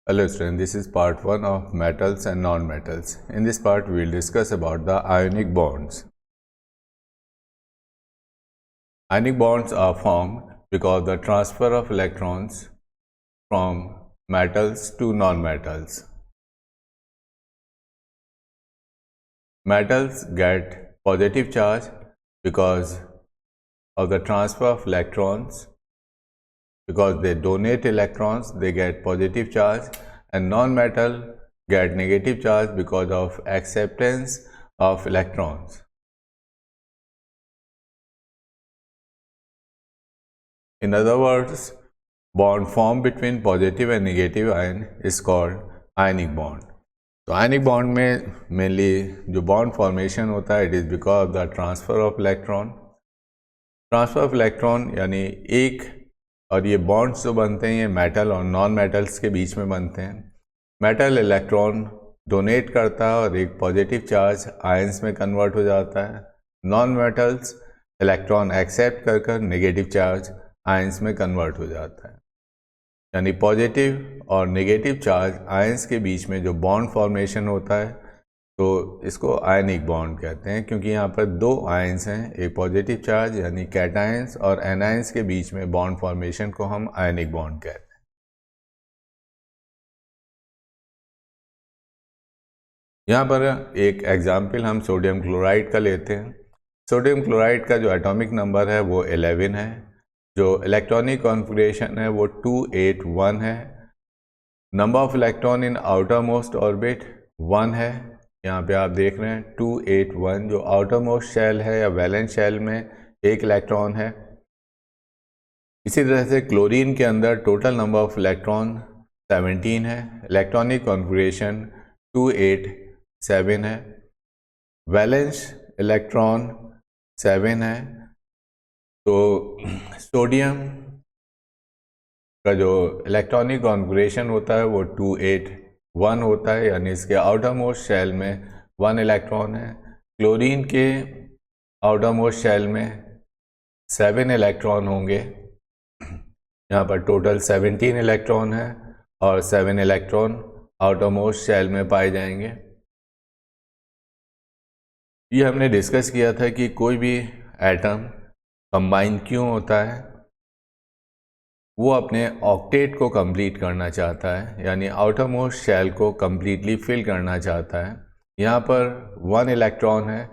Hello students, this is part 1 of metals and non-metals. In this part, we will discuss about the ionic bonds. Ionic bonds are formed because of the transfer of electrons from metals to non-metals. Metals get positive charge because of the transfer of electrons. Because they donate electrons, they get positive charge, and non-metal get negative charge because of acceptance of electrons. In other words, bond formed between positive and negative ion is called ionic bond. तो ionic bond में mainly जो bond formation होता है it is because of the transfer of electron. Transfer of electron यानी एक, और ये bonds जो बनते हैं ये मेटल और नॉन मेटल्स के बीच में बनते हैं. मेटल इलेक्ट्रॉन डोनेट करता है और एक पॉजिटिव चार्ज आयंस में कन्वर्ट हो जाता है. नॉन मेटल्स इलेक्ट्रॉन एक्सेप्ट कर कर नेगेटिव चार्ज आयंस में कन्वर्ट हो जाता है. यानी पॉजिटिव और नेगेटिव चार्ज आयंस के बीच में जो बॉन्ड फॉर्मेशन होता है तो इसको आयनिक बॉन्ड कहते हैं, क्योंकि यहाँ पर दो आयंस हैं, एक पॉजिटिव चार्ज यानी कैटायंस और एनायंस के बीच में बॉन्ड फॉर्मेशन को हम आयनिक बॉन्ड कहते हैं. यहाँ पर एक एग्जाम्पल हम सोडियम क्लोराइड का लेते हैं. सोडियम क्लोराइड का जो एटॉमिक नंबर है वो 11 है. जो इलेक्ट्रॉनिक कॉन्फ़िगरेशन है वो 281 है. Number of electron in outer most orbit 1 है. यहाँ पे आप देख रहे हैं 281. जो आउटर मोस्ट शेल है या वैलेंस शेल में एक इलेक्ट्रॉन है. इसी तरह से क्लोरीन के अंदर टोटल नंबर ऑफ इलेक्ट्रॉन 17 है. इलेक्ट्रॉनिक कॉन्फ़िगरेशन 287 है. वैलेंस इलेक्ट्रॉन 7 है. तो सोडियम का जो इलेक्ट्रॉनिक कॉन्फ़िगरेशन होता है वो 281 होता है, यानी इसके आउटर मोस्ट शेल में 1 इलेक्ट्रॉन है. क्लोरीन के आउटर मोस्ट शेल में 7 इलेक्ट्रॉन होंगे. यहाँ पर टोटल 17 इलेक्ट्रॉन है और 7 इलेक्ट्रॉन आउटर मोस्ट शेल में पाए जाएंगे. ये हमने डिस्कस किया था कि कोई भी एटम कंबाइन क्यों होता है. वो अपने ऑक्टेट को कंप्लीट करना चाहता है, यानी आउटर मोस्ट शेल को कंप्लीटली फिल करना चाहता है. यहाँ पर 1 इलेक्ट्रॉन है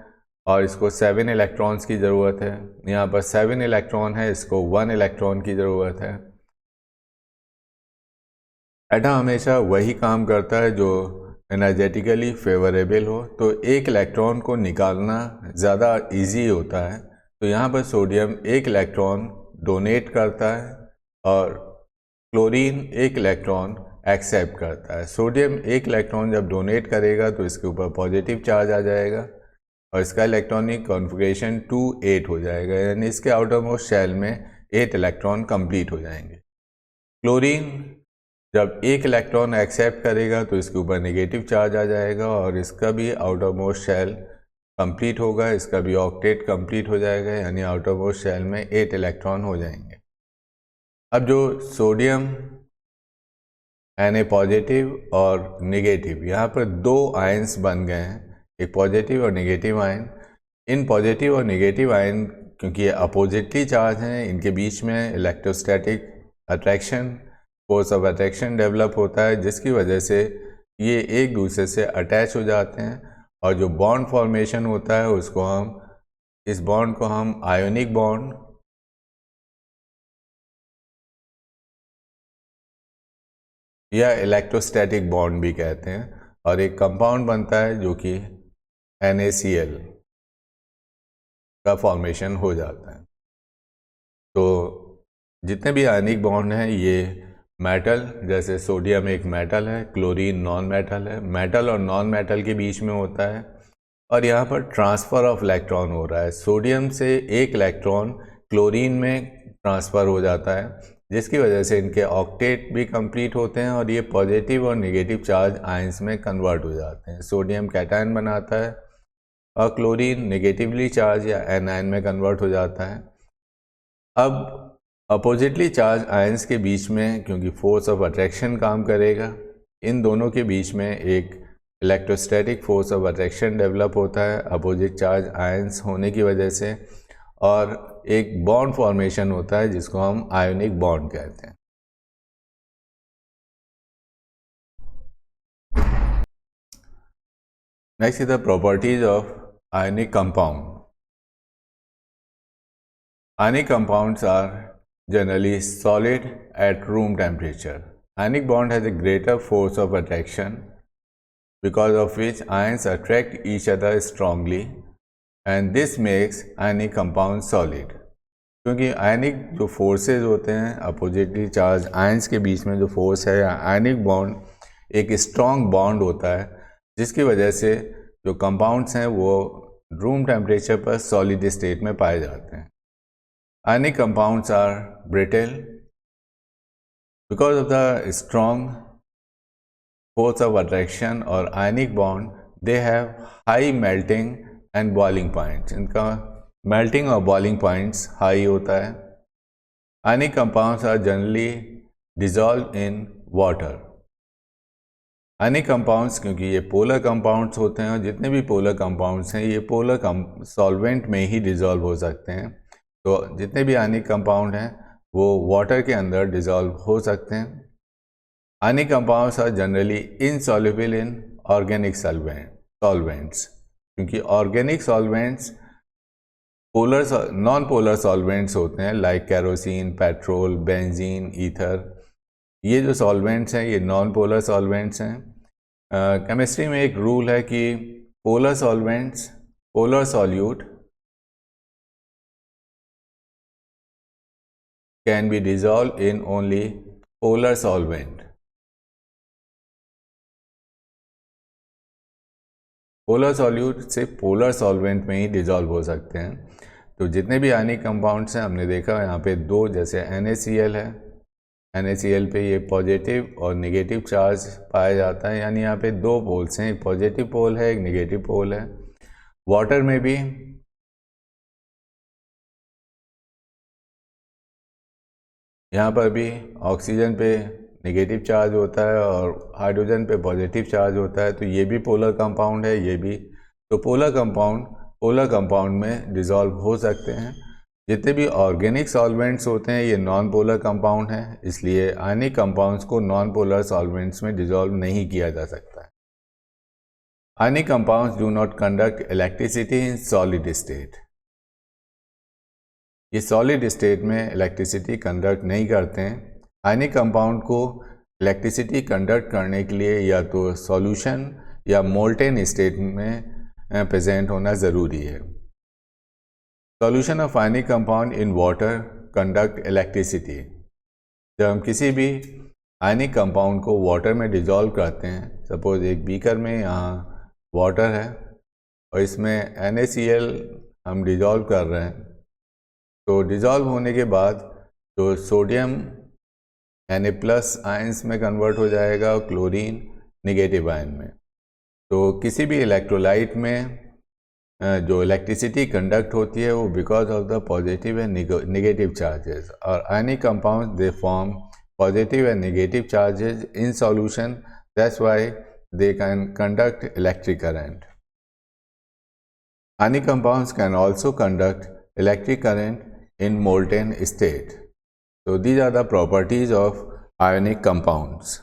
और इसको 7 इलेक्ट्रॉन्स की ज़रूरत है. यहाँ पर 7 इलेक्ट्रॉन है, इसको 1 इलेक्ट्रॉन की ज़रूरत है. एटम हमेशा वही काम करता है जो एनर्जेटिकली फेवरेबल हो, तो एक इलेक्ट्रॉन को निकालना ज़्यादा इजी होता है. तो यहाँ पर सोडियम एक इलेक्ट्रॉन डोनेट करता है और क्लोरीन एक इलेक्ट्रॉन एक्सेप्ट करता है. सोडियम एक इलेक्ट्रॉन जब डोनेट करेगा तो इसके ऊपर पॉजिटिव चार्ज आ जाएगा और इसका इलेक्ट्रॉनिक कॉन्फ़िगरेशन 2-8 हो जाएगा, यानी इसके आउटर मोस्ट शेल में 8 इलेक्ट्रॉन कंप्लीट हो जाएंगे. क्लोरीन जब एक इलेक्ट्रॉन एक्सेप्ट करेगा तो इसके ऊपर नेगेटिव चार्ज आ जाएगा और इसका भी आउटर मोस्ट शेल कंप्लीट होगा, इसका भी ऑक्टेट कंप्लीट हो जाएगा, यानी आउटर मोस्ट शेल में 8 इलेक्ट्रॉन हो जाएंगे. अब जो सोडियम Na पॉजिटिव और नेगेटिव, यहाँ पर दो आयंस बन गए हैं, एक पॉजिटिव और नेगेटिव आयन. इन पॉजिटिव और नेगेटिव आयन क्योंकि ये अपोजिटली चार्ज हैं, इनके बीच में electrostatic attraction, force of attraction develop होता है, जिसकी वजह से ये एक दूसरे से अटैच हो जाते हैं और जो बॉन्ड फॉर्मेशन होता है उसको इस बॉन्ड को हम आयोनिक बॉन्ड या इलेक्ट्रोस्टैटिक बॉन्ड भी कहते हैं. और एक कंपाउंड बनता है जो कि NaCl का फॉर्मेशन हो जाता है. तो जितने भी आयनिक बॉन्ड हैं ये मेटल, जैसे सोडियम एक मेटल है, क्लोरीन नॉन मेटल है, मेटल और नॉन मेटल के बीच में होता है. और यहाँ पर ट्रांसफ़र ऑफ इलेक्ट्रॉन हो रहा है. सोडियम से एक इलेक्ट्रॉन क्लोरीन में ट्रांसफ़र हो जाता है, जिसकी वजह से इनके ऑक्टेट भी कंप्लीट होते हैं और ये पॉजिटिव और नेगेटिव चार्ज आयंस में कन्वर्ट हो जाते हैं. सोडियम कैटायन बनाता है और क्लोरीन नेगेटिवली चार्ज या एनायन में कन्वर्ट हो जाता है. अब अपोजिटली चार्ज आयंस के बीच में क्योंकि फोर्स ऑफ अट्रैक्शन काम करेगा इन दोनों के बीच में एक electrostatic force of attraction develop होता है अपोजिट चार्ज आयंस होने की वजह से, और एक बॉन्ड फॉर्मेशन होता है जिसको हम आयोनिक बॉन्ड कहते हैं। Next is the properties of ionic compound. Ionic compounds are generally solid at room temperature. Ionic bond has a greater force of attraction because of which ions attract each other strongly and this makes ionic compounds solid. क्योंकि आयनिक जो forces होते हैं oppositely charge ions के बीच में जो force है, ionic bond एक strong bond होता है जिसकी वजह से जो कंपाउंड्स हैं वो रूम टेम्परेचर पर सॉलिड स्टेट में पाए जाते हैं। Ionic compounds are brittle because of the strong force of attraction और ionic bond, they have high melting and boiling points. इनका मेल्टिंग और बॉइलिंग पॉइंट्स हाई होता है। Ionic compounds are generally dissolve in water. Ionic compounds क्योंकि ये polar compounds होते हैं और जितने भी पोलर कंपाउंड्स हैं ये पोलर सॉल्वेंट में ही डिज़ोल्व हो सकते हैं, तो जितने भी आयनिक कंपाउंड हैं वो वाटर के अंदर डिज़ोल्व हो सकते हैं। Ionic compounds are generally insoluble in organic solvents क्योंकि organic solvents non polar solvents होते हैं like kerosene, petrol, benzene, ether. ये जो सॉल्वेंट्स हैं ये नॉन पोलर सॉल्वेंट्स हैं। केमिस्ट्री में एक रूल है कि polar solvents, polar solute can be dissolve in only polar solvent. Polar solute सिर्फ पोलर सॉल्वेंट में ही डिजॉल्व हो सकते हैं। तो जितने भी आयनिक कंपाउंड्स हैं हमने देखा यहाँ पे दो, जैसे NaCl है, NaCl पे ये पॉजिटिव और नेगेटिव चार्ज पाया जाता है, यानी यहाँ पे दो पोल्स हैं, एक पॉजिटिव पोल है एक नेगेटिव पोल है। वाटर में भी यहाँ पर भी ऑक्सीजन पे नेगेटिव चार्ज होता है और हाइड्रोजन पे पॉजिटिव चार्ज होता है, तो ये भी पोलर कंपाउंड है, ये भी। तो पोलर कंपाउंड में डिज़ोल्व हो सकते हैं। जितने भी ऑर्गेनिक सॉल्वेंट्स होते हैं ये नॉन पोलर कंपाउंड हैं, इसलिए आयनिक कंपाउंड्स को नॉन पोलर सॉल्वेंट्स में डिज़ोल्व नहीं किया जा सकता है। Ionic compounds do not conduct electricity in solid state. ये सॉलिड स्टेट में इलेक्ट्रिसिटी कंडक्ट नहीं करते हैं। आयनिक कंपाउंड को इलेक्ट्रिसिटी कंडक्ट करने के लिए या तो सॉल्यूशन या मोल्टेन स्टेट में प्रेजेंट होना ज़रूरी है। Solution of ionic compound in water conduct electricity. जब हम किसी भी आयनिक कंपाउंड को वाटर में डिज़ोल्व करते हैं, सपोज एक बीकर में यहाँ वाटर है और इसमें NaCl हम डिज़ोल्व कर रहे हैं, तो डिज़ोल्व होने के बाद तो सोडियम Na+ आयंस में कन्वर्ट हो जाएगा और क्लोरीन नेगेटिव आयन में। तो किसी भी इलेक्ट्रोलाइट में जो इलेक्ट्रिसिटी कंडक्ट होती है वो because of the positive and negative charges, और ionic compounds they form positive and negative charges in solution, that's why they can conduct electric current. Ionic compounds can also conduct electric current in molten state. So these are the properties of ionic compounds.